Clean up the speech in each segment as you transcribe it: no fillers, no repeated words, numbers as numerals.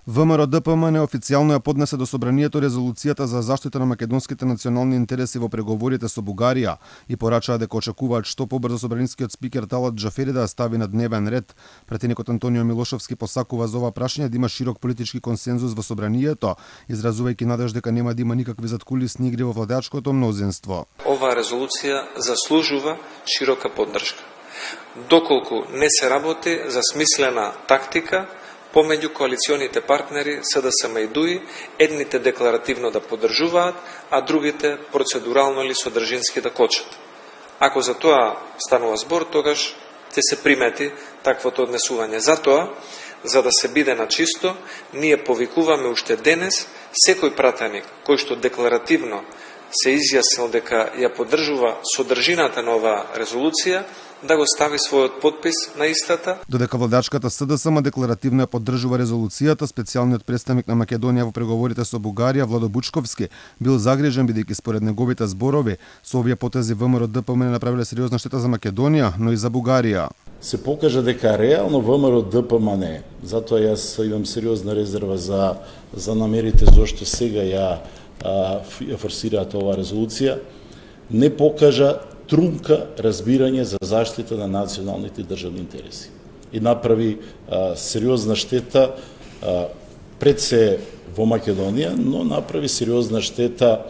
ВМРО ДПМН официјално ја поднесе до собранието резолуцијата за заштита на македонските национални интереси во преговорите со Бугарија и порачаа дека очекуваат што побрзо собранискиот спикер Талат Џафери да ја стави на дневен ред. Претеникот Антонио Милошовски посакува за ова прашање да има широк политички консензус во собранието, изразувајќи надеж дека нема да има никакви заткулисни игри во владеачкото мнозинство. Оваа резолуција заслужува широка поддршка. Доколку не се работи за смислена тактика помеѓу коалиционите партнери СДСМ и ДУИ, едните декларативно да поддржуваат, а другите процедурално или содржински да кочат. Ако за тоа станува збор, тогаш ќе се примети таквото однесување. Затоа, за да се биде на чисто, ние повикуваме уште денес секој пратеник кој што декларативно се изјаснил дека ја поддржува содржината на оваа резолуција, да го стави својот подпис на истата. Додека владачката СДСМ декларативно ја поддржува резолуцијата, специјалниот представник на Македонија во преговорите со Бугарија, Владо Бучковски, бил загрижен бидејќи според неговите зборови со овие потези ВМРО ДПМН направиле сериозна штета за Македонија, но и за Бугарија. Се покажа дека реално ВМРО ДПМН, затоа јас имам сериозна резерва за намерите зошто сега ја форсираат оваа резолуција, не покажа трунка разбирање за заштита на националните и државни интереси. И направи сериозна штета пред се во Македонија, но направи сериозна штета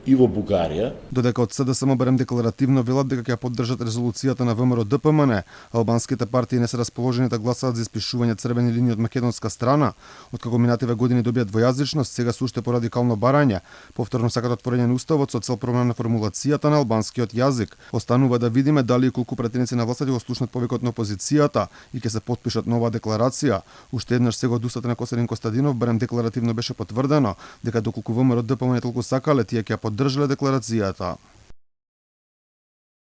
и во Бугарија. Додека од СДСМ барем декларативно велат дека ќе поддржат резолуцијата на ВМРО ДПМН, албанските партии не се расположени да гласаат за испишување црвени линии од македонска страна, откако минативе години добија двојазичност, сега се уште порадикално барање, повторно сакат отворање на уставот со цел промена на формулацијата на албанскиот јазик. Останува да видиме дали и колку пратеници на властта ќе го слушнат повикот на опозицијата и ќе се потпишат нова декларација. Уште еднаш сега од устата на Костадин Костадинов барем декларативно беше потврдено дека доколку ВМРО ДПМН толку сакале, тие ќе поддржиле декларацијата.